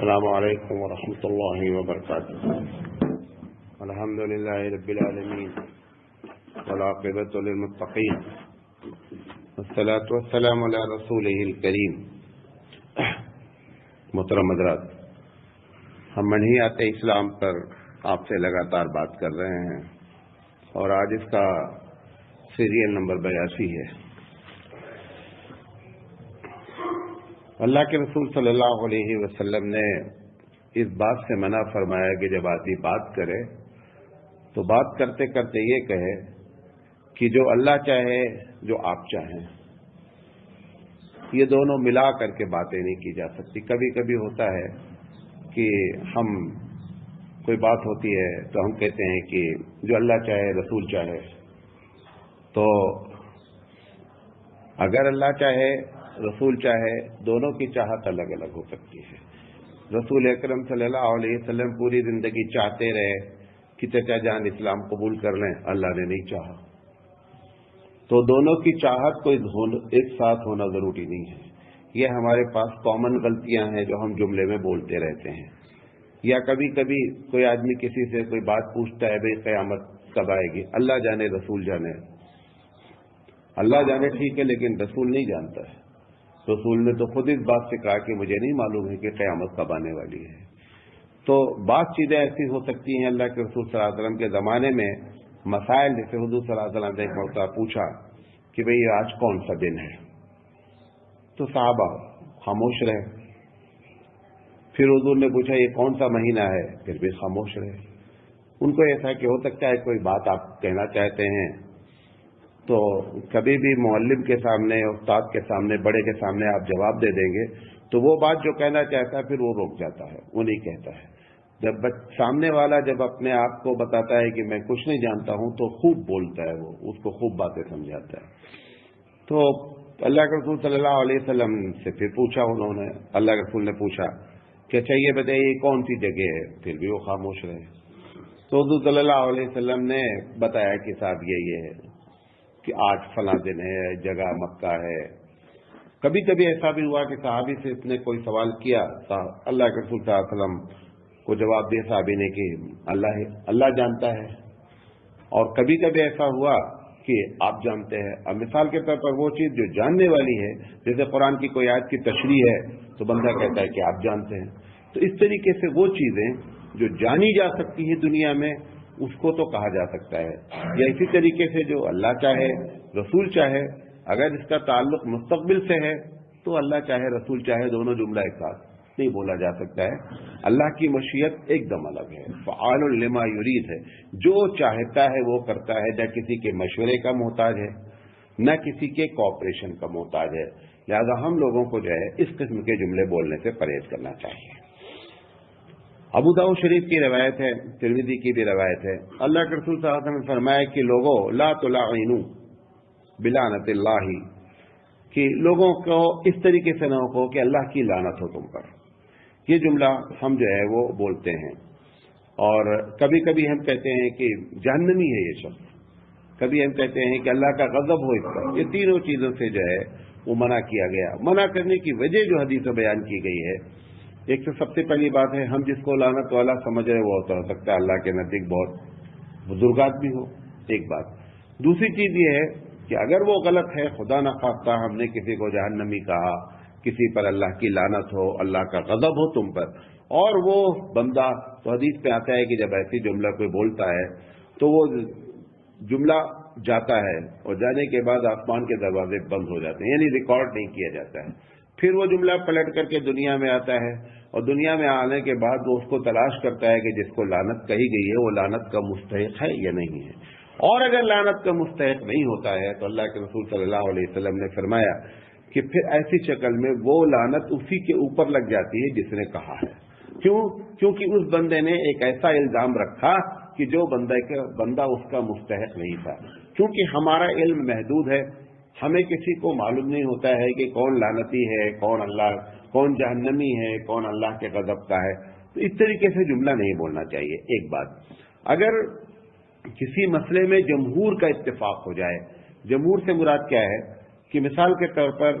السلام علیکم ورحمۃ اللہ وبرکاتہ. الحمد للہ رب العالمین والعاقبۃ للمتقین والصلاۃ والسلام علی رسولہ الکریم. محترم حضرات، ہم منہیات اسلام پر آپ سے لگاتار بات کر رہے ہیں اور آج اس کا سیریل نمبر 82 ہے. اللہ کے رسول صلی اللہ علیہ وسلم نے اس بات سے منع فرمایا کہ جب آدمی بات کرے تو بات کرتے کرتے یہ کہے کہ جو اللہ چاہے جو آپ چاہیں. یہ دونوں ملا کر کے باتیں نہیں کی جا سکتی. کبھی کبھی ہوتا ہے کہ ہم کوئی بات ہوتی ہے تو ہم کہتے ہیں کہ جو اللہ چاہے رسول چاہے. تو اگر اللہ چاہے رسول چاہے دونوں کی چاہت الگ الگ ہو سکتی ہے. رسول اکرم صلی اللہ علیہ وسلم پوری زندگی چاہتے رہے کہ چچا جان اسلام قبول کر لیں، اللہ نے نہیں چاہا. تو دونوں کی چاہت کو ایک ساتھ ہونا ضروری نہیں ہے. یہ ہمارے پاس کامن غلطیاں ہیں جو ہم جملے میں بولتے رہتے ہیں. یا کبھی کبھی کوئی آدمی کسی سے کوئی بات پوچھتا ہے بھئی قیامت کب آئے گی؟ اللہ جانے رسول جانے. اللہ جانے ٹھیک ہے، لیکن رسول نہیں جانتا ہے. رسول نے تو خود اس بات سے کہا کہ مجھے نہیں معلوم ہے کہ قیامت کب آنے والی ہے. تو بات چیزیں ایسی ہو سکتی ہیں. اللہ کے رسول صلی اللہ علیہ وسلم کے زمانے میں مسائل، جیسے حضور صلی اللہ علیہ وسلم نے ایک مرتبہ پوچھا کہ بھئی آج کون سا دن ہے؟ تو صحابہ خاموش رہے. پھر حضور نے پوچھا یہ کون سا مہینہ ہے؟ پھر بھی خاموش رہے. ان کو ایسا کہ ہو سکتا ہے کوئی بات آپ کہنا چاہتے ہیں تو کبھی بھی معلم کے سامنے، استاد کے سامنے، بڑے کے سامنے آپ جواب دے دیں گے تو وہ بات جو کہنا چاہتا ہے پھر وہ روک جاتا ہے، وہ نہیں کہتا ہے. جب سامنے والا جب اپنے آپ کو بتاتا ہے کہ میں کچھ نہیں جانتا ہوں تو خوب بولتا ہے، وہ اس کو خوب باتیں سمجھاتا ہے. تو اللہ کے رسول صلی اللہ علیہ وسلم سے پھر پوچھا انہوں نے. اللہ کے رسول نے پوچھا کہ اچھا یہ بتائیے کون سی جگہ ہے؟ پھر بھی وہ خاموش رہے. تو حضور صلی اللہ علیہ وسلم نے بتایا کہ صاحب یہ ہے کہ آج فلاں دن ہے، جگہ مکہ ہے. کبھی کبھی ایسا بھی ہوا کہ صحابی سے اس نے کوئی سوال کیا، اللہ کے رسول صلی اللہ علیہ وسلم کو جواب دیا صحابی نے کہ اللہ جانتا ہے. اور کبھی کبھی ایسا ہوا کہ آپ جانتے ہیں. اب مثال کے طور پر وہ چیز جو جاننے والی ہے، جیسے قرآن کی کوئی آیت کی تشریح ہے تو بندہ کہتا ہے کہ آپ جانتے ہیں. تو اس طریقے سے وہ چیزیں جو جانی جا سکتی ہیں دنیا میں اس کو تو کہا جا سکتا ہے. یا اسی طریقے سے جو اللہ چاہے رسول چاہے، اگر اس کا تعلق مستقبل سے ہے تو اللہ چاہے رسول چاہے دونوں جملہ ایک ساتھ نہیں بولا جا سکتا ہے. اللہ کی مشیت ایک دم الگ ہے، فعال لما یرید ہے. جو چاہتا ہے وہ کرتا ہے، نہ کسی کے مشورے کا محتاج ہے نہ کسی کے کوآپریشن کا محتاج ہے. لہذا ہم لوگوں کو جو ہے اس قسم کے جملے بولنے سے پرہیز کرنا چاہیے. ابو داؤد شریف کی روایت ہے، ترمذی کی بھی روایت ہے. اللہ کے رسول صلی اللہ علیہ وسلم نے فرمایا کہ لوگوں لا تلعنوا بلعنت اللہ، کہ لوگوں کو اس طریقے سے نہ ہو کہ اللہ کی لعنت ہو تم پر. یہ جملہ ہم جو ہے وہ بولتے ہیں. اور کبھی کبھی ہم کہتے ہیں کہ جہنمی ہے یہ شخص، کبھی ہم کہتے ہیں کہ اللہ کا غضب ہو اس پر. یہ تینوں چیزوں سے جو ہے وہ منع کیا گیا. منع کرنے کی وجہ جو حدیث میں بیان کی گئی ہے، ایک تو سب سے پہلی بات ہے ہم جس کو لعنت والا سمجھ رہے وہ ہو سکتا ہے اللہ کے نزدیک بہت بزرگ آدمی ہو، ایک بات. دوسری چیز یہ ہے کہ اگر وہ غلط ہے، خدا نخواستہ ہم نے کسی کو جہنمی کہا، کسی پر اللہ کی لعنت ہو، اللہ کا غضب ہو تم پر، اور وہ بندہ، تو حدیث پہ آتا ہے کہ جب ایسی جملہ کوئی بولتا ہے تو وہ جملہ جاتا ہے اور جانے کے بعد آسمان کے دروازے بند ہو جاتے ہیں، یعنی ریکارڈ نہیں کیا جاتا ہے. پھر وہ جملہ پلٹ کر کے دنیا میں آتا ہے اور دنیا میں آنے کے بعد وہ اس کو تلاش کرتا ہے کہ جس کو لعنت کہی گئی ہے وہ لعنت کا مستحق ہے یا نہیں ہے. اور اگر لعنت کا مستحق نہیں ہوتا ہے تو اللہ کے رسول صلی اللہ علیہ وسلم نے فرمایا کہ پھر ایسی شکل میں وہ لعنت اسی کے اوپر لگ جاتی ہے جس نے کہا ہے. کیونکہ اس بندے نے ایک ایسا الزام رکھا کہ جو بندہ اس کا مستحق نہیں تھا. کیونکہ ہمارا علم محدود ہے، ہمیں کسی کو معلوم نہیں ہوتا ہے کہ کون لعنتی ہے، کون جہنمی ہے، کون اللہ کے غضب کا ہے. تو اس طریقے سے جملہ نہیں بولنا چاہیے. ایک بات، اگر کسی مسئلے میں جمہور کا اتفاق ہو جائے، جمہور سے مراد کیا ہے کہ مثال کے طور پر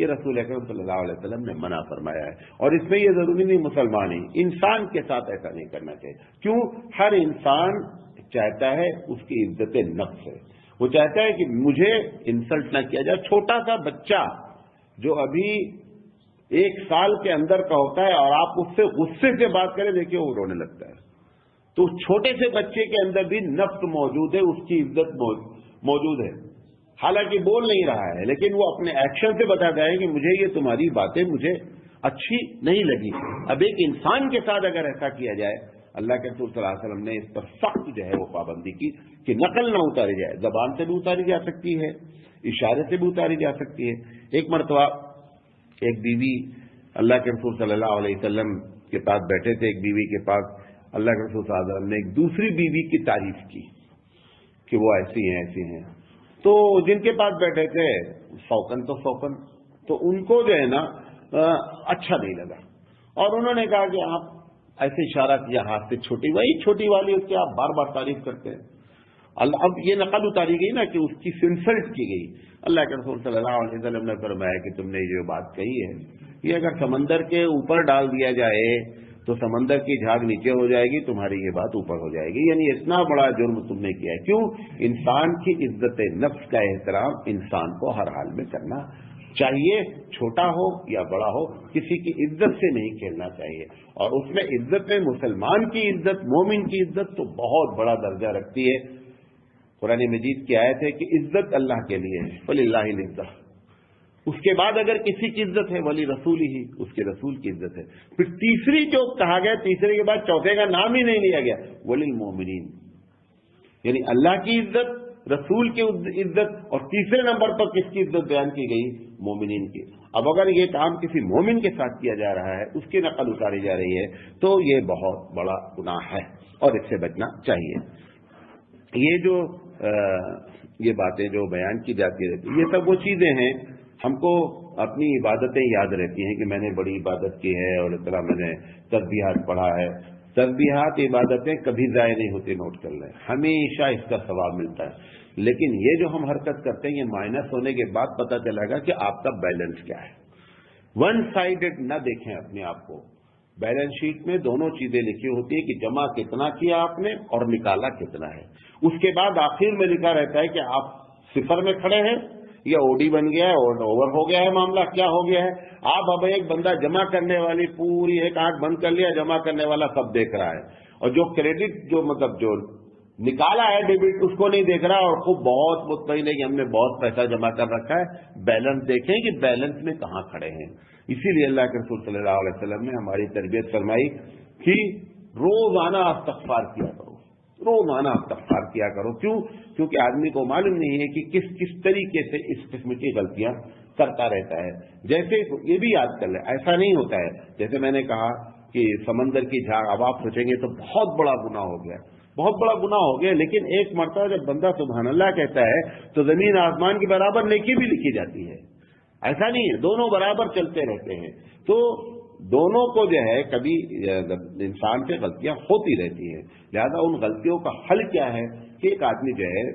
یہ رسول اکرم صلی اللہ علیہ وسلم نے منع فرمایا ہے. اور اس میں یہ ضروری نہیں مسلمان ہی، انسان کے ساتھ ایسا نہیں کرنا چاہیے. کیوں؟ ہر انسان چاہتا ہے، اس کی عزت نفس ہے، وہ چاہتا ہے کہ مجھے انسلٹ نہ کیا جائے. چھوٹا سا بچہ جو ابھی 1 سال کے اندر کا ہوتا ہے اور آپ اس سے غصے سے بات کریں، دیکھیے وہ رونے لگتا ہے. تو چھوٹے سے بچے کے اندر بھی نفس موجود ہے، اس کی عزت موجود ہے. حالانکہ بول نہیں رہا ہے، لیکن وہ اپنے ایکشن سے بتاتا ہے کہ مجھے یہ تمہاری باتیں مجھے اچھی نہیں لگی. اب ایک انسان کے ساتھ اگر ایسا کیا جائے، اللہ کے رسول صلی اللہ علیہ وسلم نے اس پر سخت جو ہے وہ پابندی کی کہ نقل نہ اتاری جائے. زبان سے بھی اتاری جا سکتی ہے، اشارے سے بھی اتاری جا سکتی ہے. ایک مرتبہ ایک بیوی اللہ کے رسول صلی اللہ علیہ وسلم کے پاس بیٹھے تھے. ایک بیوی کے پاس اللہ کے رسول صلی اللہ علیہ وسلم نے ایک دوسری بیوی کی تعریف کی کہ وہ ایسی ہیں ایسی ہیں. تو جن کے پاس بیٹھے تھے سوکن تو ان کو جو ہے نا اچھا نہیں لگا، اور انہوں نے کہا کہ آپ ایسے اشارہ کیا ہاتھ سے، چھوٹی وہی چھوٹی والی اس کی آپ بار بار تعریف کرتے ہیں. اب یہ نقل اتاری گئی نا کہ اس کی انسلٹ کی گئی. اللہ کے رسول صلی اللہ علیہ وسلم نے فرمایا کہ تم نے یہ بات کہی ہے، یہ اگر سمندر کے اوپر ڈال دیا جائے تو سمندر کی جھاگ نیچے ہو جائے گی، تمہاری یہ بات اوپر ہو جائے گی. یعنی اتنا بڑا جرم تم نے کیا ہے. کیوں؟ انسان کی عزت نفس کا احترام انسان کو ہر حال میں کرنا چاہیے، چھوٹا ہو یا بڑا ہو، کسی کی عزت سے نہیں کھیلنا چاہیے. اور اس میں عزت میں مسلمان کی عزت، مومن کی عزت تو بہت بڑا درجہ رکھتی ہے. قرآن مجید کی آیت ہے کہ عزت اللہ کے لیے ہے، وَلِلَّهِ الْعِزَّةُ. اس کے بعد اگر کسی کی عزت ہے ولی رسول ہی، اس کے رسول کی عزت ہے. پھر تیسری جو کہا گیا، تیسرے کے بعد چوتھے کا نام ہی نہیں لیا گیا، ولی المومنین. یعنی اللہ کی عزت، رسول کی عزت، اور تیسرے نمبر پر کس کی عزت بیان کی گئی؟ مومنین کی. اب اگر یہ کام کسی مومن کے ساتھ کیا جا رہا ہے، اس کی نقل اتاری جا رہی ہے، تو یہ بہت بڑا گناہ ہے اور اس سے بچنا چاہیے. یہ جو یہ باتیں جو بیان کی جاتی رہتی، یہ سب وہ چیزیں ہیں. ہم کو اپنی عبادتیں یاد رہتی ہیں کہ میں نے بڑی عبادت کی ہے اور اس طرح میں نے تسبیحات پڑھا ہے. تسبیحات عبادتیں کبھی ضائع نہیں ہوتی، نوٹ کر لیں، ہمیشہ اس کا ثواب ملتا ہے. لیکن یہ جو ہم حرکت کرتے ہیں، یہ مائنس ہونے کے بعد پتہ چلے گا کہ آپ کا بیلنس کیا ہے. ون سائیڈڈ نہ دیکھیں اپنے آپ کو. بیلنس شیٹ میں دونوں چیزیں لکھی ہوتی ہیں کہ جمع کتنا کیا آپ نے اور نکالا کتنا ہے. اس کے بعد آخر میں لکھا رہتا ہے کہ آپ صفر میں کھڑے ہیں یا اوڈی بن گیا ہے اور اوور ہو گیا ہے، معاملہ کیا ہو گیا ہے. آپ اب ایک بندہ جمع کرنے والی پوری ایک آنکھ بند کر لیا، جمع کرنے والا سب دیکھ رہا ہے، اور جو کریڈٹ جو مطلب جو نکالا ہے ڈیبٹ اس کو نہیں دیکھ رہا، اور خوب بہت مطمئن ہے کہ ہم نے بہت پیسہ جمع کر رکھا ہے. بیلنس دیکھیں کہ بیلنس میں کہاں کھڑے ہیں. اسی لیے اللہ کے رسول صلی اللہ علیہ وسلم نے ہماری تربیت فرمائی کہ روزانہ استغفار کیا کرو، روزانہ استغفار کیا کرو. کیوں؟ کیونکہ آدمی کو معلوم نہیں ہے کہ کس طریقے سے اس قسم کی غلطیاں کرتا رہتا ہے. جیسے یہ بھی یاد کر لیں، ایسا نہیں ہوتا ہے جیسے میں نے کہا کہ سمندر کی جھاگ، اب آپ سوچیں گے تو بہت بڑا گناہ ہو گیا، بہت بڑا گناہ ہو گیا. لیکن ایک مرتبہ جب بندہ سبحان اللہ کہتا ہے تو زمین آسمان کے برابر نیکی بھی لکھی جاتی ہے. ایسا نہیں ہے، دونوں برابر چلتے رہتے ہیں. تو دونوں کو جو ہے کبھی انسان سے غلطیاں ہوتی رہتی ہیں. لہذا ان غلطیوں کا حل کیا ہے کہ ایک آدمی جو ہے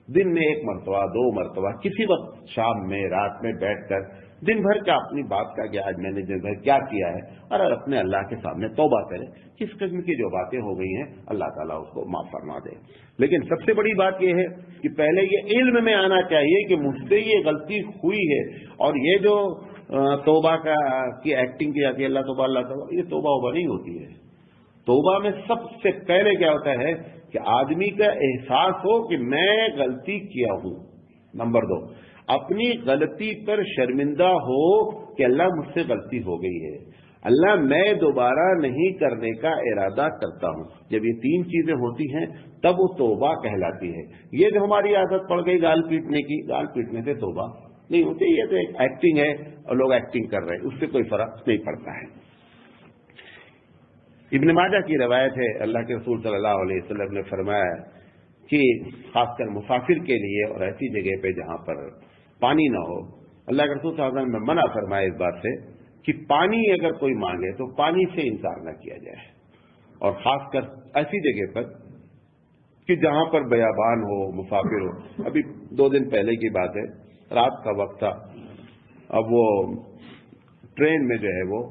دن میں 1 مرتبہ 2 مرتبہ کسی وقت شام میں رات میں بیٹھ کر دن بھر کا اپنی بات کا کہ آج میں نے دن بھر کیا کیا ہے، اور اپنے اللہ کے سامنے توبہ کرے. کس قسم کی جو باتیں ہو گئی ہیں اللہ تعالیٰ اس کو معاف فرما دے. لیکن سب سے بڑی بات یہ ہے کہ پہلے یہ علم میں آنا چاہیے کہ مجھ سے یہ غلطی ہوئی ہے. اور یہ جو توبہ کی ایکٹنگ کی جاتی ہے، اللہ توبہ اللہ توبہ، یہ توبہ وبہ نہیں ہوتی ہے. توبہ میں سب سے پہلے کیا ہوتا ہے کہ آدمی کا احساس ہو کہ میں غلطی کیا ہوں. نمبر 2، اپنی غلطی پر شرمندہ ہو کہ اللہ مجھ سے غلطی ہو گئی ہے، اللہ میں دوبارہ نہیں کرنے کا ارادہ کرتا ہوں. جب یہ 3 چیزیں ہوتی ہیں تب وہ توبہ کہلاتی ہے. یہ جو ہماری عادت پڑ گئی گال پیٹنے کی، گال پیٹنے سے توبہ نہیں ہوتی. یہ تو ایک ایکٹنگ ہے اور لوگ ایکٹنگ کر رہے ہیں، اس سے کوئی فرق نہیں پڑتا ہے. ابن ماجہ کی روایت ہے، اللہ کے رسول صلی اللہ علیہ وسلم نے فرمایا کہ خاص کر مسافر کے لیے اور ایسی جگہ پہ جہاں پر پانی نہ ہو، اللہ کے رسول صلی اللہ علیہ وسلم نے منع فرمایا اس بات سے کہ پانی اگر کوئی مانگے تو پانی سے انکار نہ کیا جائے. اور خاص کر ایسی جگہ پر کہ جہاں پر بیابان ہو، مسافر ہو. ابھی 2 دن پہلے کی بات ہے، رات کا وقت تھا، اب وہ ٹرین میں جو ہے وہ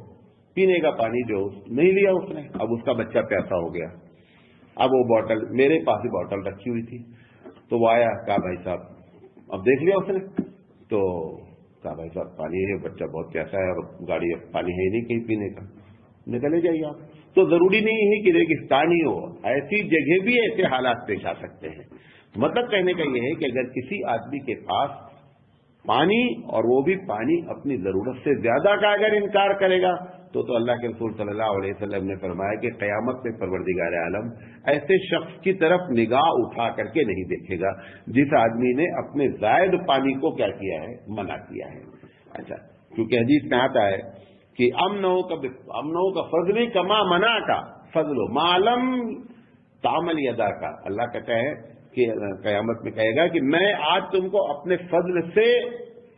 پینے کا پانی جو نہیں لیا اس نے، اب اس کا بچہ پیاسا ہو گیا، اب وہ بوتل میرے پاس ہی بوتل رکھی ہوئی تھی، تو وہ آیا، کہا بھائی صاحب اب دیکھ لیا اس نے، تو کہا بھائی صاحب پانی ہے، بچہ بہت پیاسا ہے اور گاڑی اب پانی ہے ہی نہیں کہیں پینے کا، نکلے جائیے آپ۔ تو ضروری نہیں ہے کہ ریگستان ہی ہو، ایسی جگہ بھی ایسے حالات پیش آ سکتے ہیں۔ مطلب کہنے کا یہ ہے کہ اگر کسی آدمی کے پاس پانی، اور وہ بھی پانی اپنی ضرورت سے زیادہ کا اگر انکار کرے گا تو اللہ کے رسول صلی اللہ علیہ وسلم نے فرمایا کہ قیامت میں پروردگار عالم ایسے شخص کی طرف نگاہ اٹھا کر کے نہیں دیکھے گا جس آدمی نے اپنے زائد پانی کو کیا کیا ہے، منع کیا ہے۔ اچھا، کیونکہ حدیث میں آتا ہے کہ امنوں کا فضل کما منع کا فضل معلوم تعمل ادا کا، اللہ کہتا ہے کہ قیامت میں کہے گا کہ میں آج تم کو اپنے فضل سے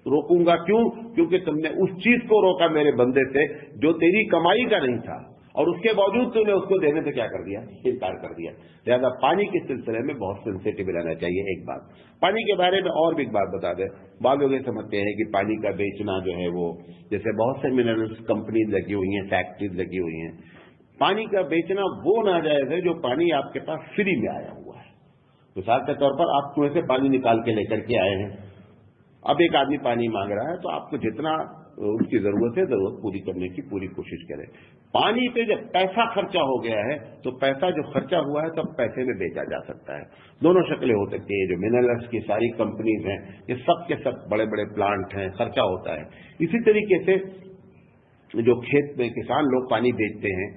روکوں گا، کیوں؟ کیونکہ تم نے اس چیز کو روکا میرے بندے سے جو تیری کمائی کا نہیں تھا، اور اس کے باوجود تم نے اس کو دینے سے کیا کر دیا، انکار کر دیا۔ لہذا پانی کے سلسلے میں بہت سینسیٹیو رہنا چاہیے۔ ایک بات پانی کے بارے میں اور بھی ایک بات بتا دیں، بعض لوگ یہ سمجھتے ہیں کہ پانی کا بیچنا جو ہے وہ، جیسے بہت سے منرلس کمپنیز لگی ہوئی ہیں، فیکٹریز لگی ہوئی ہیں، پانی کا بیچنا وہ ناجائز ہے جو پانی آپ کے پاس فری میں آیا ہوا ہے۔ مثال کے طور پر آپ کنویں سے پانی نکال کے لے کر کے آئے ہیں، اب ایک آدمی پانی مانگ رہا ہے، تو آپ کو جتنا اس کی ضرورت ہے ضرورت پوری کرنے کی پوری کوشش کریں۔ پانی پہ جب پیسہ خرچہ ہو گیا ہے تو پیسہ جو خرچہ ہوا ہے تب پیسے میں بیچا جا سکتا ہے۔ دونوں شکلیں ہو سکتی ہیں، جو منرلس کی ساری کمپنیز ہیں یہ سب کے سب بڑے بڑے پلانٹ ہیں، خرچہ ہوتا ہے۔ اسی طریقے سے جو کھیت میں کسان لوگ پانی بیچتے ہیں،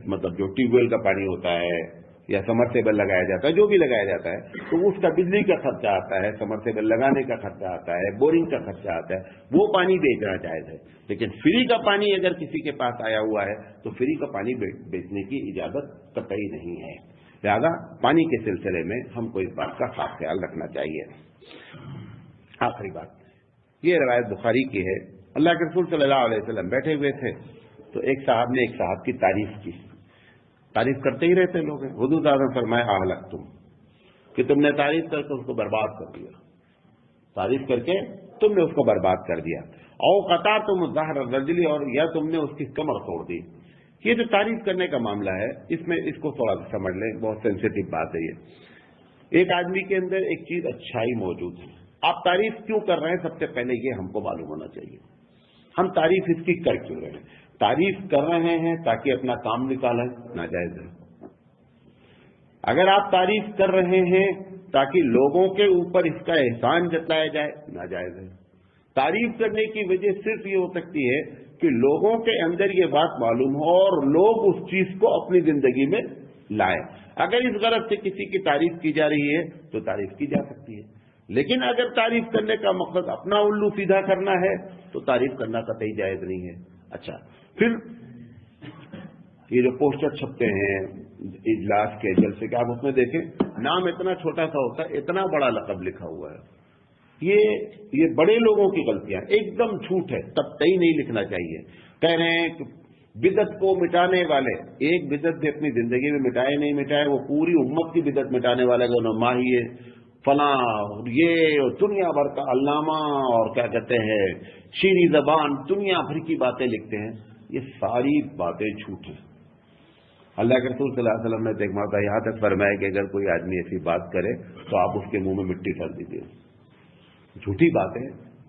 مطلب جو ٹیوب ویل کا پانی ہوتا ہے یا سمرسیبل لگایا جاتا ہے، جو بھی لگایا جاتا ہے، تو اس کا بجلی کا خرچہ آتا ہے، سمرسیبل لگانے کا خرچہ آتا ہے، بورنگ کا خرچہ آتا ہے، وہ پانی بیچنا جائز ہے۔ لیکن فری کا پانی اگر کسی کے پاس آیا ہوا ہے تو فری کا پانی بیچنے کی اجازت قطعی نہیں ہے۔ لہذا پانی کے سلسلے میں ہم کو اس بات کا خاص خیال رکھنا چاہیے۔ آخری بات، یہ روایت بخاری کی ہے، اللہ کے رسول صلی اللہ علیہ وسلم بیٹھے ہوئے تھے تو ایک صاحب نے ایک صاحب کی تعریف کرتے ہی رہتے لوگ ہیں۔ حضور صلی اللہ علیہ وسلم فرمائے اہلکتم، کہ تم نے تعریف کر کے اس کو برباد کر دیا، تعریف کر کے تم نے اس کو برباد کر دیا۔ او قطعتم ظہر الرجل، اور یا تم نے اس کی کمر توڑ دی۔ یہ جو تعریف کرنے کا معاملہ ہے، اس میں اس کو تھوڑا سمجھ لیں، بہت سینسیٹیو بات ہے یہ۔ ایک آدمی کے اندر ایک چیز اچھائی موجود ہے، آپ تعریف کیوں کر رہے ہیں سب سے پہلے یہ ہم کو معلوم ہونا چاہیے۔ ہم تعریف اس کی کر کیوں رہے ہیں؟ تعریف کر رہے ہیں تاکہ اپنا کام نکالیں، ناجائز ہے۔ اگر آپ تعریف کر رہے ہیں تاکہ لوگوں کے اوپر اس کا احسان جتلایا جائے، ناجائز ہے۔ تعریف کرنے کی وجہ صرف یہ ہو سکتی ہے کہ لوگوں کے اندر یہ بات معلوم ہو اور لوگ اس چیز کو اپنی زندگی میں لائیں۔ اگر اس غرض سے کسی کی تعریف کی جا رہی ہے تو تعریف کی جا سکتی ہے، لیکن اگر تعریف کرنے کا مقصد اپنا الو سیدھا کرنا ہے تو تعریف کرنا قطعی جائز نہیں ہے۔ اچھا، پھر یہ جو پوسٹر چھپتے ہیں اجلاس کے جلسے کے، آپ اس میں دیکھیں نام اتنا چھوٹا سا ہوتا ہے، اتنا بڑا لقب لکھا ہوا ہے۔ یہ بڑے لوگوں کی غلطیاں، ایک دم جھوٹ ہے، تب تئی نہیں لکھنا چاہیے۔ کہہ رہے ہیں کہ بدعت کو مٹانے والے، ایک بدعت بھی اپنی زندگی میں مٹائے نہیں مٹائے، وہ پوری امت کی بدعت مٹانے والے کا ماہی فلاں، یہ دنیا بھر کا علامہ اور کیا کہتے ہیں شیریں زبان، دنیا بھر کی باتیں لکھتے ہیں، یہ ساری باتیں جھوٹ ہیں۔ اللہ کے رسول صلی اللہ علیہ وسلم نے ایک مرتبہ یہاں تک فرمایا کہ اگر کوئی آدمی ایسی بات کرے تو آپ اس کے منہ میں مٹی ڈال دیجیے۔ جھوٹی باتیں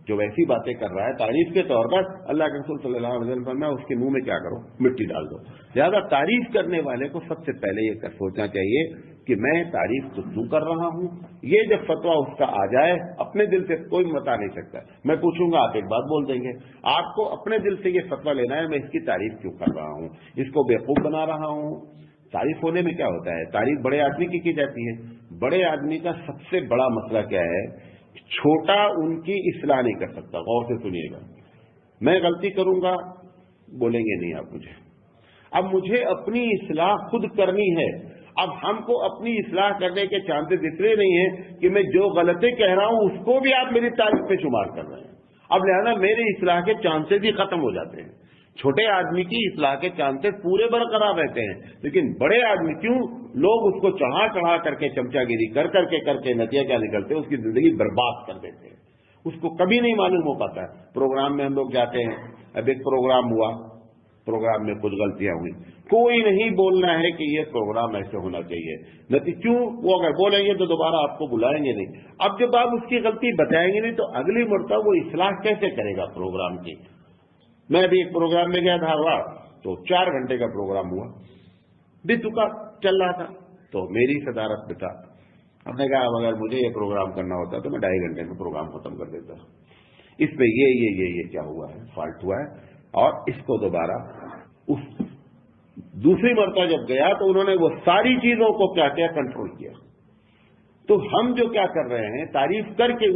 جو ویسی باتیں کر رہا ہے تعریف کے طور پر، اللہ کے رسول صلی اللہ علیہ وسلم فرمایا اس کے منہ میں کیا کرو، مٹی ڈال دو۔ لہٰذا تعریف کرنے والے کو سب سے پہلے یہ سوچنا چاہیے کہ میں تعریف تو کیوں کر رہا ہوں۔ یہ جب فتویٰ اس کا آ جائے، اپنے دل سے کوئی بتا نہیں سکتا، میں پوچھوں گا آپ ایک بات بول دیں گے، آپ کو اپنے دل سے یہ فتویٰ لینا ہے میں اس کی تعریف کیوں کر رہا ہوں، اس کو بیوقوف بنا رہا ہوں۔ تعریف ہونے میں کیا ہوتا ہے، تعریف بڑے آدمی کی جاتی ہے۔ بڑے آدمی کا سب سے بڑا مسئلہ کیا ہے، چھوٹا ان کی اصلاح نہیں کر سکتا۔ غور سے سنیے گا، میں غلطی کروں گا بولیں گے نہیں آپ مجھے، اب مجھے اپنی اصلاح خود کرنی ہے۔ اب ہم کو اپنی اصلاح کرنے کے چانسز اتنے نہیں ہیں کہ میں جو غلطی کہہ رہا ہوں اس کو بھی آپ میری تعریف پہ شمار کر رہے ہیں، اب لہذا میری اصلاح کے چانسز ہی ختم ہو جاتے ہیں۔ چھوٹے آدمی کی اصلاح کے چانسز پورے برقرار رہتے ہیں، لیکن بڑے آدمی کیوں، لوگ اس کو چڑھا کر کے چمچا گیری کر کے نتیجہ کیا نکلتے ہیں، اس کی زندگی برباد کر دیتے ہیں۔ اس کو کبھی نہیں معلوم ہو پاتا ہے. پروگرام میں ہم لوگ جاتے ہیں, اب ایک پروگرام ہوا, پروگرام میں کچھ غلطیاں ہوئی, کوئی نہیں بولنا ہے کہ یہ پروگرام ایسے ہونا چاہیے, نہیں کیوں, وہ اگر بولیں گے تو دوبارہ آپ کو بلائیں گے نہیں. اب جب آپ اس کی غلطی بتائیں گے نہیں تو اگلی مرتبہ وہ اصلاح کیسے کرے گا پروگرام کی. میں ابھی ایک پروگرام میں گیا تھا, تو 4 گھنٹے کا پروگرام ہوا, بھی چکا چل رہا تھا, تو میری صدارت میں تھا. ہم نے کہا اگر مجھے یہ پروگرام کرنا ہوتا تو میں 2.5 گھنٹے میں پروگرام ختم کر دیتا. اس میں یہ کیا ہوا ہے, فالٹ ہوا ہے, اور اس کو دوبارہ دوسری مرتبہ جب گیا تو انہوں نے وہ ساری چیزوں کو کیا کنٹرول کیا. تو ہم جو کیا کر رہے ہیں, تعریف کر کے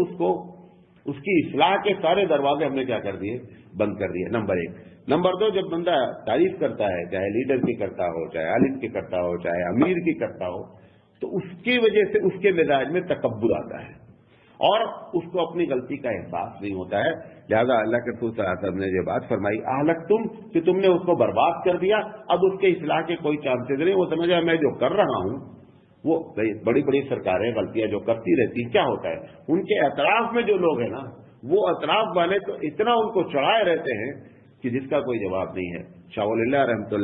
اس کی اصلاح کے سارے دروازے ہم نے کیا کر دیے, بند کر دیے. نمبر 1. نمبر 2, جب بندہ تعریف کرتا ہے, چاہے لیڈر کی کرتا ہو, چاہے عالم کی کرتا ہو, چاہے امیر کی کرتا ہو, تو اس کی وجہ سے اس کے مزاج میں تکبر آتا ہے اور اس کو اپنی غلطی کا احساس نہیں ہوتا ہے. لہذا اللہ کے رسول صلی اللہ علیہ وسلم نے یہ بات فرمائی, اہلک تم, کہ تم نے اس کو برباد کر دیا, اب اس کے اصلاح کے کوئی چانسز نہیں. وہ سمجھا میں جو کر رہا ہوں, وہ بڑی بڑی سرکاریں غلطیاں جو کرتی رہتی ہیں, کیا ہوتا ہے ان کے اطراف میں جو لوگ ہیں نا, وہ اطراف والے تو اتنا ان کو چڑھائے رہتے ہیں کہ جس کا کوئی جواب نہیں ہے. شاہ ولی اللہ رحمۃ اللہ